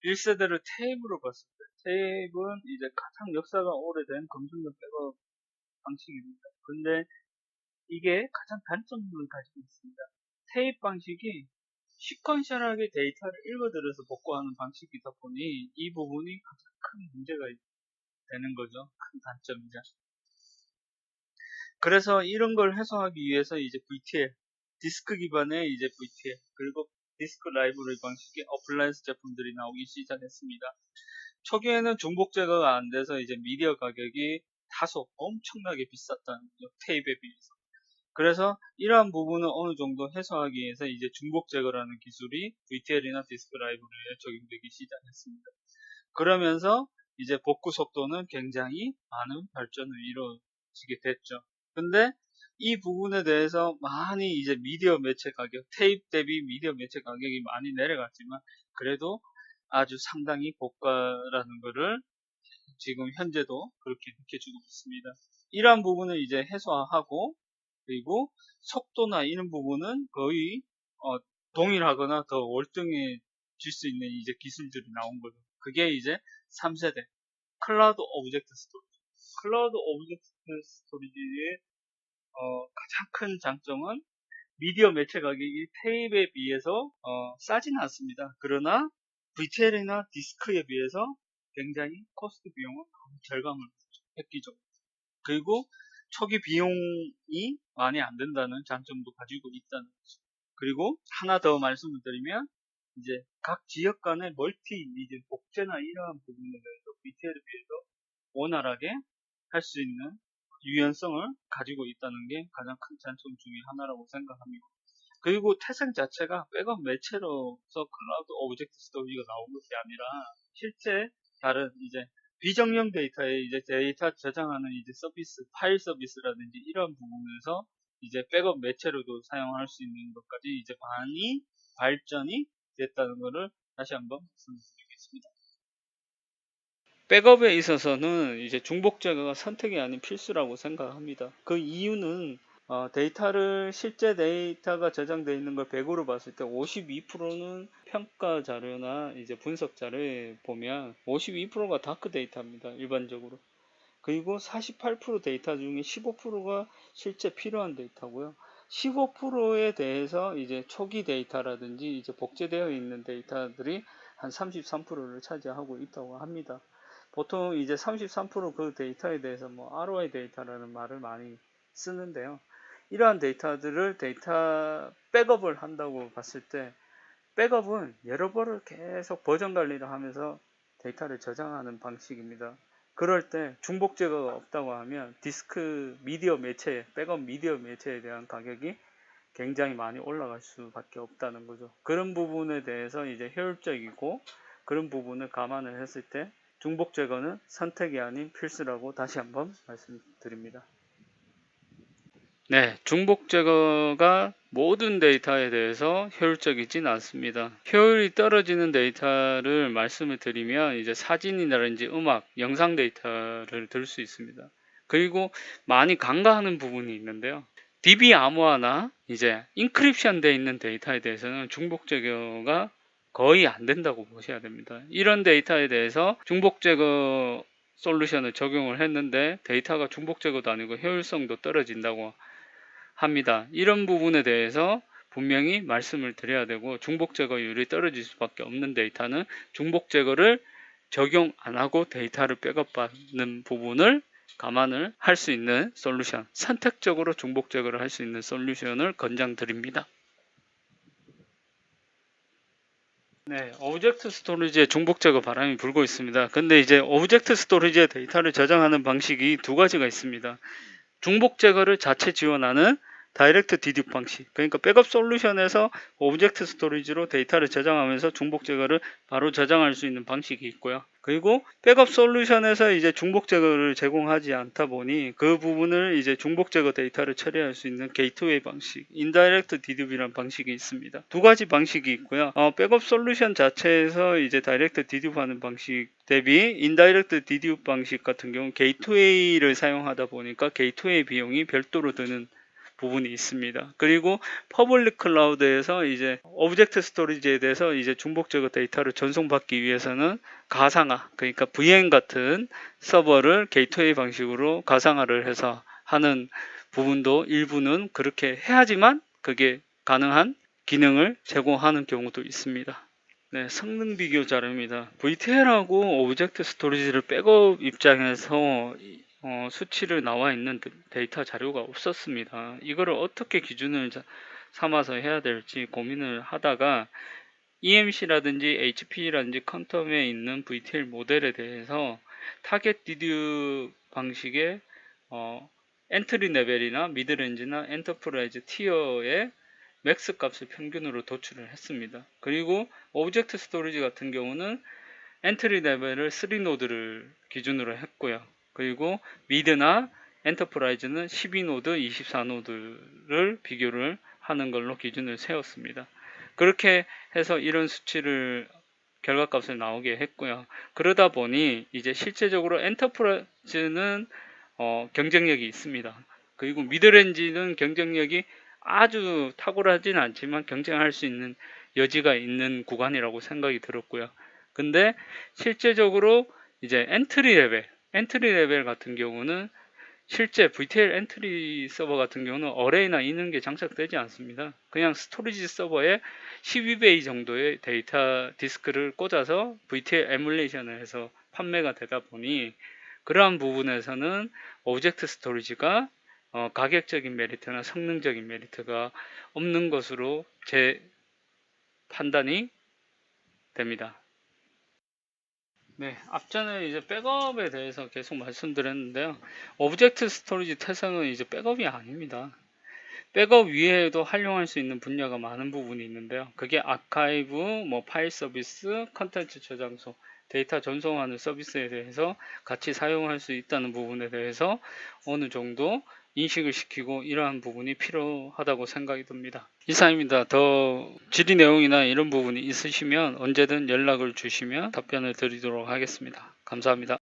1세대를 테이프로 봤을 때, 테이프는 이제 가장 역사가 오래된 검증된 백업 방식입니다. 근데 이게 가장 단점을 가지고 있습니다. 테이프 방식이 시퀀셜하게 데이터를 읽어들여서 복구하는 방식이다 보니 이 부분이 가장 큰 문제가 되는 거죠. 큰 단점이죠. 그래서 이런 걸 해소하기 위해서 이제 VTL, 디스크 기반의 이제 VTL, 그리고 디스크 라이브러리 방식의 어플라이언스 제품들이 나오기 시작했습니다. 초기에는 중복 제거가 안 돼서 이제 미디어 가격이 다소 엄청나게 비쌌다는 거죠. 테이프에 비해서. 그래서 이러한 부분을 어느 정도 해소하기 위해서 이제 중복 제거라는 기술이 VTL이나 디스크 라이브러리에 적용되기 시작했습니다. 그러면서 이제 복구 속도는 굉장히 많은 발전을 이루어지게 됐죠. 근데 이 부분에 대해서 많이 이제 미디어 매체 가격, 테이프 대비 미디어 매체 가격이 많이 내려갔지만 그래도 아주 상당히 고가라는 것을 지금 현재도 그렇게 느껴지고 있습니다. 이러한 부분을 이제 해소하고 그리고 속도나 이런 부분은 거의 동일하거나 더 월등해질 수 있는 이제 기술들이 나온 거죠. 그게 이제 3세대 클라우드 오브젝트 스토리지. 클라우드 오브젝트 스토리지의 가장 큰 장점은 미디어 매체 가격이 테이프에 비해서 싸지는 않습니다. 그러나 VTL이나 디스크에 비해서 굉장히 코스트 비용은 절감을 획기적. 그리고 초기 비용이 많이 안 된다는 장점도 가지고 있다는 거죠. 그리고 하나 더 말씀을 드리면 이제 각 지역 간의 멀티 이제 복제나 이러한 부분에 대해서 VTL에 비해서 원활하게 할 수 있는 유연성을 가지고 있다는 게 가장 큰 장점 중에 하나라고 생각합니다. 그리고 태생 자체가 백업 매체로서 클라우드 오브젝트 스토리지가 나온 것이 아니라 실제 다른 이제 비정령 데이터에 이제 데이터 저장하는 이제 서비스, 파일 서비스라든지 이런 부분에서 이제 백업 매체로도 사용할 수 있는 것까지 이제 많이 발전이 됐다는 것을 다시 한번 말씀드리겠습니다. 백업에 있어서는 이제 중복 제거가 선택이 아닌 필수라고 생각합니다. 그 이유는 데이터를 실제 데이터가 저장되어 있는 걸 100으로 봤을 때 52%는 평가 자료나 이제 분석 자료에 보면 52%가 다크 데이터입니다. 일반적으로. 그리고 48% 데이터 중에 15%가 실제 필요한 데이터고요. 15%에 대해서 이제 초기 데이터라든지 이제 복제되어 있는 데이터들이 한 33%를 차지하고 있다고 합니다. 보통 이제 33% 그 데이터에 대해서 뭐 ROI 데이터라는 말을 많이 쓰는데요. 이러한 데이터들을 데이터 백업을 한다고 봤을 때 백업은 여러 번을 계속 버전 관리를 하면서 데이터를 저장하는 방식입니다. 그럴 때 중복 제거가 없다고 하면 디스크 미디어 매체, 백업 미디어 매체에 대한 가격이 굉장히 많이 올라갈 수밖에 없다는 거죠. 그런 부분에 대해서 이제 효율적이고 그런 부분을 감안을 했을 때 중복 제거는 선택이 아닌 필수라고 다시 한번 말씀드립니다. 네, 중복 제거가 모든 데이터에 대해서 효율적이진 않습니다. 효율이 떨어지는 데이터를 말씀을 드리면 이제 사진이라든지 음악, 영상 데이터를 들 수 있습니다. 그리고 많이 간과하는 부분이 있는데요. DB 암호화나 이제 인크립션 되어 있는 데이터에 대해서는 중복 제거가 거의 안 된다고 보셔야 됩니다. 이런 데이터에 대해서 중복 제거 솔루션을 적용을 했는데 데이터가 중복 제거도 아니고 효율성도 떨어진다고 합니다. 이런 부분에 대해서 분명히 말씀을 드려야 되고 중복 제거율이 떨어질 수밖에 없는 데이터는 중복 제거를 적용 안 하고 데이터를 백업받는 부분을 감안을 할 수 있는 솔루션, 선택적으로 중복 제거를 할 수 있는 솔루션을 권장드립니다. 네, 오브젝트 스토리지에 중복 제거 바람이 불고 있습니다. 근데 이제 오브젝트 스토리지에 데이터를 저장하는 방식이 두 가지가 있습니다. 중복 제거를 자체 지원하는 다이렉트 디듀 방식, 그러니까 백업 솔루션에서 오브젝트 스토리지로 데이터를 저장하면서 중복 제거를 바로 저장할 수 있는 방식이 있고요. 그리고 백업 솔루션에서 이제 중복 제거를 제공하지 않다 보니 그 부분을 이제 중복 제거 데이터를 처리할 수 있는 게이트웨이 방식, 인다이렉트 디듀라는 방식이 있습니다. 두 가지 방식이 있고요. 백업 솔루션 자체에서 이제 다이렉트 디듀하는 방식 대비 인다이렉트 디듀 방식 같은 경우 게이트웨이를 사용하다 보니까 게이트웨이 비용이 별도로 드는 부분이 있습니다. 그리고 퍼블릭 클라우드에서 이제 오브젝트 스토리지에 대해서 이제 중복적인 데이터를 전송받기 위해서는 가상화, 그러니까 VM 같은 서버를 게이트웨이 방식으로 가상화를 해서 하는 부분도 일부는 그렇게 해야지만 그게 가능한 기능을 제공하는 경우도 있습니다. 네, 성능 비교 자료입니다. VTL하고 오브젝트 스토리지를 백업 입장에서 수치를 나와 있는 데이터 자료가 없었습니다. 이거를 어떻게 기준을 삼아서 해야 될지 고민을 하다가 EMC라든지 HP라든지 퀀텀에 있는 VTL 모델에 대해서 타겟 디듀 방식의 엔트리 레벨이나 미드렌지나 엔터프라이즈 티어의 맥스 값을 평균으로 도출을 했습니다. 그리고 오브젝트 스토리지 같은 경우는 엔트리 레벨을 3노드를 기준으로 했고요. 그리고 미드나 엔터프라이즈는 12노드, 24노드를 비교를 하는 걸로 기준을 세웠습니다. 그렇게 해서 이런 수치를 결과값을 나오게 했고요. 그러다 보니 이제 실제적으로 엔터프라이즈는 경쟁력이 있습니다. 그리고 미드렌지는 경쟁력이 아주 탁월하진 않지만 경쟁할 수 있는 여지가 있는 구간이라고 생각이 들었고요. 근데 실제적으로 이제 엔트리 레벨 같은 경우는 실제 VTL 엔트리 서버 같은 경우는 어레이나 이능게 장착되지 않습니다. 그냥 스토리지 서버에 12배 정도의 데이터 디스크를 꽂아서 VTL 에뮬레이션을 해서 판매가 되다 보니 그러한 부분에서는 오브젝트 스토리지가 가격적인 메리트나 성능적인 메리트가 없는 것으로 제 판단이 됩니다. 네, 앞전에 이제 백업에 대해서 계속 말씀드렸는데요. 오브젝트 스토리지 태생은 이제 백업이 아닙니다. 백업 위에도 활용할 수 있는 분야가 많은 부분이 있는데요. 그게 아카이브, 뭐 파일 서비스, 컨텐츠 저장소, 데이터 전송하는 서비스에 대해서 같이 사용할 수 있다는 부분에 대해서 어느 정도 인식을 시키고 이러한 부분이 필요하다고 생각이 듭니다. 이상입니다. 더 질의 내용이나 이런 부분이 있으시면 언제든 연락을 주시면 답변을 드리도록 하겠습니다. 감사합니다.